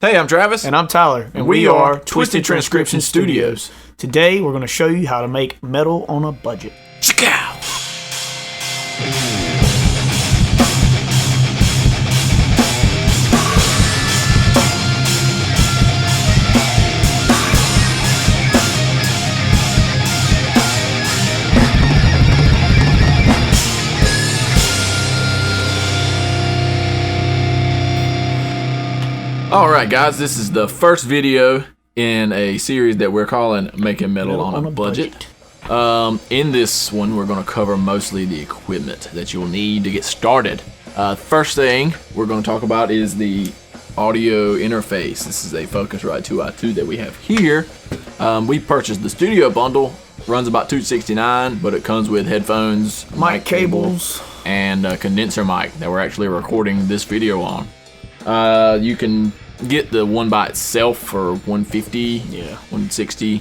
Hey, I'm Travis. And I'm Tyler. And we are Twisted Transcription Studios. Today, we're going to show you how to make metal on a budget. Check out. Alright guys, this is the first video in a series that we're calling Making Metal on a Budget. In this one, we're going to cover mostly the equipment that you'll need to get started. First thing we're going to talk about is the audio interface. This is a Focusrite 2i2 that we have here. We purchased the studio bundle. Runs about $269, but it comes with headphones, mic cables, and a condenser mic that we're actually recording this video on. You can get the one by itself for $150, $160,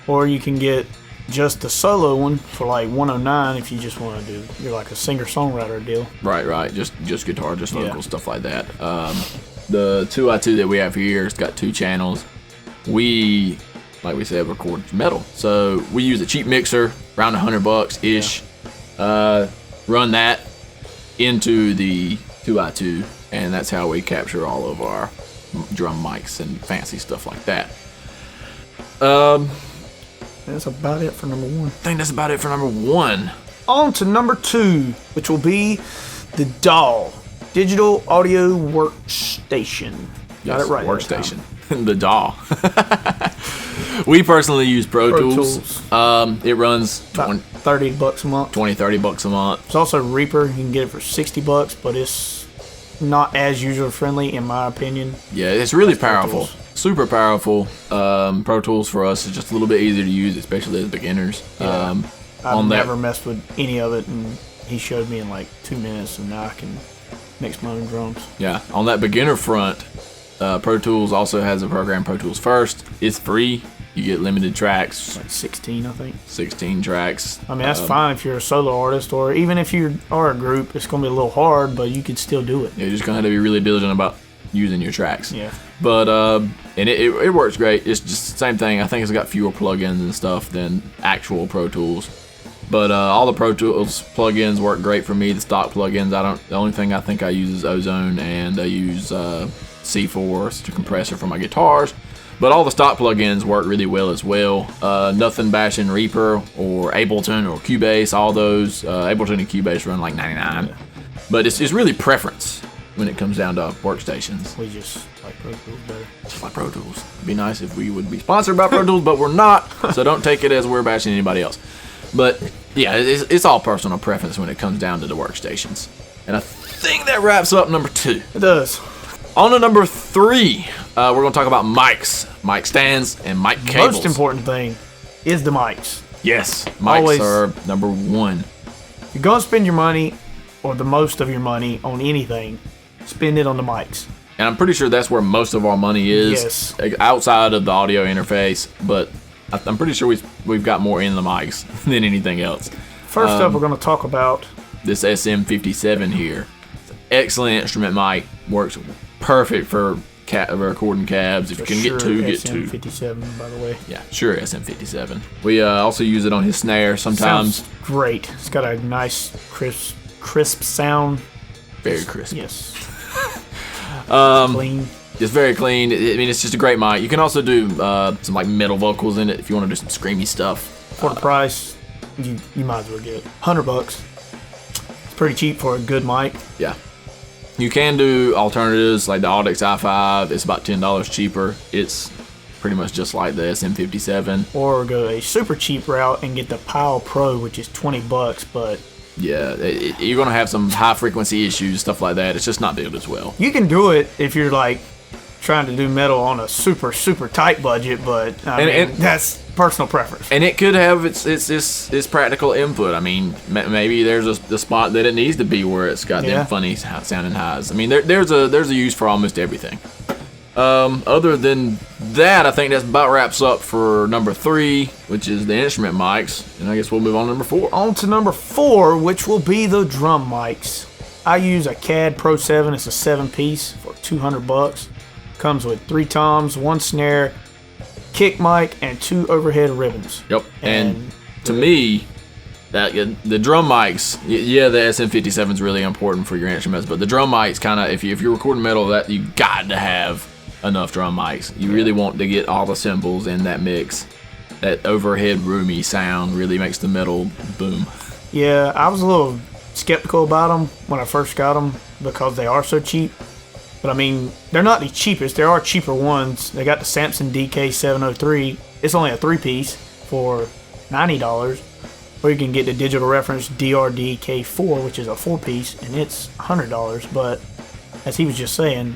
or you can get just the solo one for like $109 if you just want to do. You're like a singer-songwriter deal. Right. Just guitar, just vocal, stuff like that. The 2i2 that we have here, it's got 2 channels. We, like we said, record metal, so we use a cheap mixer, around $100 ish. Run that into the 2i2. And that's how we capture all of our drum mics and fancy stuff like that. That's about it for number 1. I think that's about it for number 1. On to number 2, which will be the DAW, Digital Audio Workstation. Got it right. Workstation. The DAW. We personally use Pro Tools. It runs $30 a month. $30 a month. It's also Reaper. You can get it for $60, but it's not as user friendly in my opinion. Yeah, it's really powerful, super powerful. Pro Tools for us is just a little bit easier to use, especially as beginners. I've never messed with any of it, and he showed me in like 2 minutes, and now I can mix my own drums. Yeah, on that beginner front, Pro Tools also has a program, Pro Tools First. It's free. You get limited tracks. Like 16, I think. 16 tracks. I mean, that's fine if you're a solo artist, or even if you are a group, it's going to be a little hard, but you could still do it. You're just going to have to be really diligent about using your tracks. Yeah. But, and it works great. It's just the same thing. I think it's got fewer plugins and stuff than actual Pro Tools. But all the Pro Tools plugins work great for me. The stock plugins, the only thing I think I use is Ozone, and I use C4, it's a compressor for my guitars. But all the stock plugins work really well as well. Nothing bashing Reaper or Ableton or Cubase. All those Ableton and Cubase run like 99. Yeah. But it's really preference when it comes down to workstations. We just like Pro Tools better. Just like Pro Tools. It'd be nice if we would be sponsored by Pro Tools, but we're not. So don't take it as we're bashing anybody else. But yeah, it's all personal preference when it comes down to the workstations. And I think that wraps up number 2. It does. On to number 3, we're going to talk about mics, mic stands, and mic cables. Most important thing is the mics. Yes, mics are number 1. If you're going to spend your money, or the most of your money, on anything, spend it on the mics. And I'm pretty sure that's where most of our money is, yes, outside of the audio interface, but I'm pretty sure we've got more in the mics than anything else. First up, we're going to talk about this SM57 here. It's an excellent instrument mic, works perfect for recording cabs. If you can get 2, get 2. SM57, by the way. Yeah, sure, SM57. We also use it on his snare sometimes. Sounds great. It's got a nice, crisp sound. Very crisp. Yes. Clean. It's very clean. I mean, it's just a great mic. You can also do some like metal vocals in it if you want to do some screamy stuff. For the price, you might as well get it. $100. It's pretty cheap for a good mic. Yeah. You can do alternatives like the Audix i5. It's about $10 cheaper. It's pretty much just like the SM57. Or go a super cheap route and get the Pile Pro, which is $20, but yeah, you're gonna have some high frequency issues, stuff like that. It's just not built as well. You can do it if you're like trying to do metal on a super tight budget, but I mean, that's personal preference. And it could have its practical input. I mean, maybe there's the spot that it needs to be where it's got them funny sounding highs. I mean, there's a use for almost everything. Other than that, I think that about wraps up for number 3, which is the instrument mics. And I guess we'll move on to number 4. On to number 4, which will be the drum mics. I use a CAD Pro 7. It's a 7-piece for $200. comes with 3 toms, 1 snare, kick mic, and 2 overhead ribbons. Yep. And to me, that the drum mics, yeah, the SM57 is really important for your instruments, but the drum mics kind of, if you're recording metal, that you got to have enough drum mics. You really want to get all the cymbals in that mix. That overhead roomy sound really makes the metal boom. Yeah, I was a little skeptical about them when I first got them because they are so cheap. But I mean, they're not the cheapest. There are cheaper ones. They got the Samson DK703. It's only a 3-piece for $90. Or you can get the Digital Reference DRD K4, which is a 4-piece, and it's $100. But as he was just saying,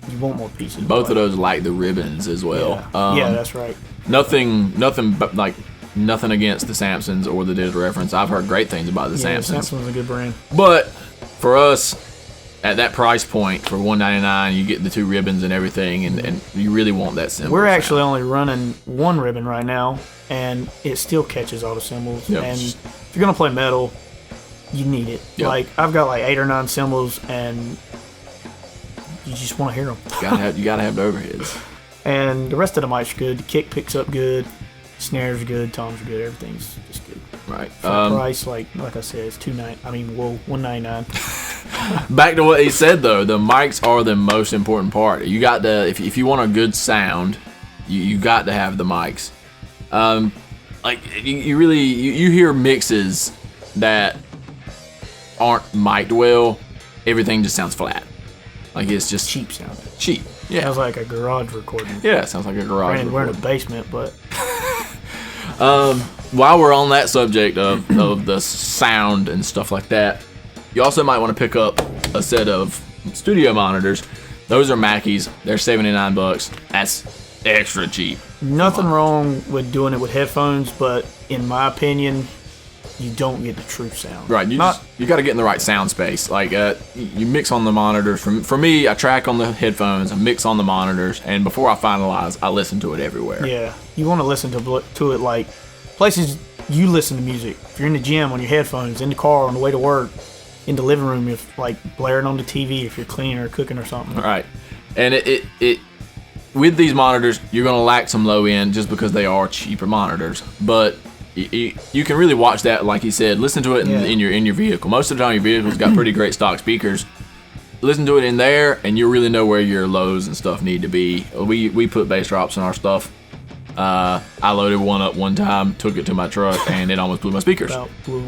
you want more pieces. Both of those like the ribbons as well. Yeah, that's right. Nothing against the Samsons or the Digital Reference. I've heard great things about the Samsons. Samson's a good brand. But for us, at that price point, for $199, you get the 2 ribbons and everything, and you really want that cymbal. We're actually only running 1 ribbon right now, and it still catches all the cymbals. Yep. And if you're gonna play metal, you need it. Yep. Like I've got like 8 or 9 cymbals, and you just want to hear them. You gotta have the overheads. And the rest of the mics are good. The kick picks up good. Snares are good. Toms are good. Everything's just good. Right. For the price, like I said, it's $199. Back to what he said though, the mics are the most important part. You got to, if you want a good sound, you got to have the mics. Like you really hear mixes that aren't mic'd well. Everything just sounds flat. Like it's just Cheap sounding. cheap. Yeah. Sounds like a garage recording. Yeah, it sounds like a garage. Granted, we're in a recording. basement, but While we're on that subject of the sound and stuff like that, you also might want to pick up a set of studio monitors. Those are Mackeys. They're $79. That's extra cheap. nothing wrong with doing it with headphones, but in my opinion, you don't get the true sound. Right, you got to get in the right sound space. Like you mix on the monitors. For me, I track on the headphones, I mix on the monitors, and before I finalize, I listen to it everywhere. Yeah, you want to listen to it like places you listen to music. If you're in the gym on your headphones, in the car on the way to work, in the living room, if like blaring on the TV if you're cleaning or cooking or something. All right, and it with these monitors, you're gonna lack some low end just because they are cheaper monitors, but you can really watch that, like he said, listen to it in your vehicle. Most of the time your vehicle's got pretty great stock speakers. Listen to it in there and you'll really know where your lows and stuff need to be. We put bass drops in our stuff. I loaded one up one time, took it to my truck, and it almost blew my speakers. About blew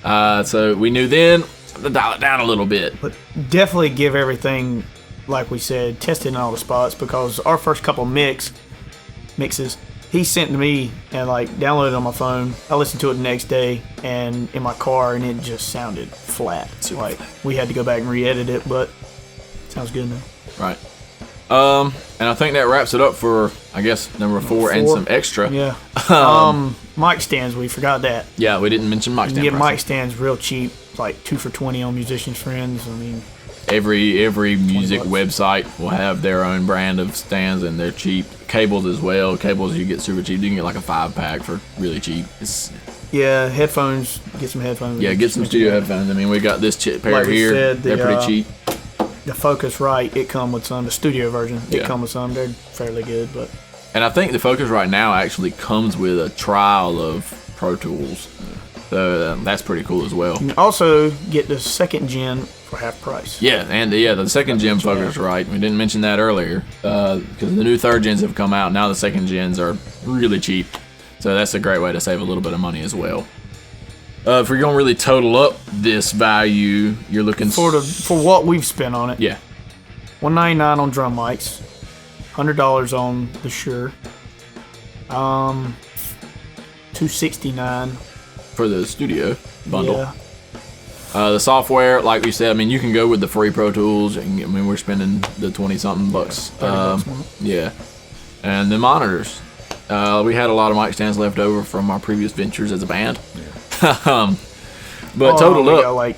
'em. So we knew then to dial it down a little bit. But definitely give everything, like we said, test it in all the spots, because our first couple mixes, he sent to me and like downloaded it on my phone. I listened to it the next day and in my car, and it just sounded flat. Like we had to go back and re-edit it, but it sounds good now. Right. And I think that wraps it up for, I guess, number 4 and some extra. Yeah. Mic stands, we forgot that. Yeah, we didn't mention mic You stand can get pricing. mic stands real cheap, like 2 for $20 on Musician's Friends. I mean, Every music $20. website will have their own brand of stands, and they're cheap. Cables as well. Cables you get super cheap. You can get like a 5-pack for really cheap. yeah, headphones. Get some headphones. Yeah, get some studio headphones. I mean, we got this pair Like we here. said, They're pretty cheap. The Focusrite, it come with some. The studio version, Yeah. it come with some. They're fairly good, but And I think the Focusrite now actually comes with a trial of Pro Tools. So that's pretty cool as well. you can also get the second gen for half price. Yeah, and the second gen Focusrite. We didn't mention that earlier because the new third gens have come out. Now the second gens are really cheap. So that's a great way to save a little bit of money as well. If you're going to really total up this value, you're looking For what we've spent on it. Yeah. $199 on drum mics, $100 on the Shure, $269 For the studio bundle. Yeah. The software, like we said, I mean, you can go with the free Pro Tools. I mean, we're spending the 20-something bucks. $30 more. Yeah. And the monitors. We had a lot of mic stands left over from our previous ventures as a band. But total we up, got like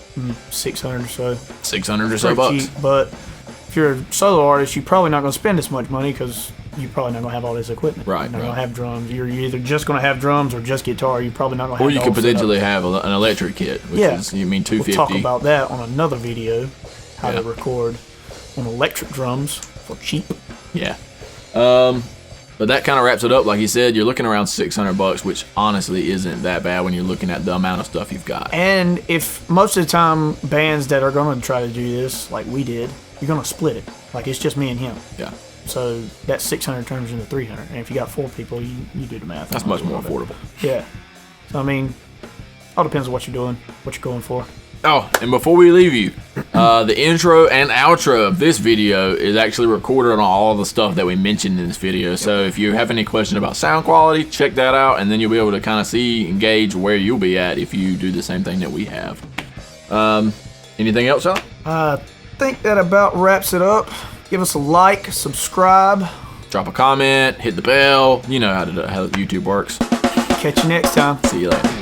600 or so. 600 or so Pretty bucks. cheap, but if you're a solo artist, you're probably not going to spend this much money because you're probably not going to have all this equipment. Right, You're not right. going to have drums. You're either just going to have drums or just guitar. You're probably not going to Or have you the could whole setup. potentially have an electric kit, which is, you mean, We'll $250. talk about that on another video, how Yeah. to record on electric drums for cheap. Yeah. But that kind of wraps it up. Like you said, you're looking around $600, which honestly isn't that bad when you're looking at the amount of stuff you've got. And if most of the time bands that are going to try to do this, like we did, you're going to split it. Like it's just me and him. Yeah. So that 600 turns into 300. And if you got 4 people, you do the math. That's much more affordable. Yeah. So, I mean, all depends on what you're doing, what you're going for. Oh, and before we leave you, the intro and outro of this video is actually recorded on all the stuff that we mentioned in this video. So if you have any question about sound quality, check that out, and then you'll be able to kind of see and gauge where you'll be at if you do the same thing that we have. Anything else, Sean? I think that about wraps it up. Give us a like, subscribe. Drop a comment, hit the bell. You know how YouTube works. Catch you next time. See you later.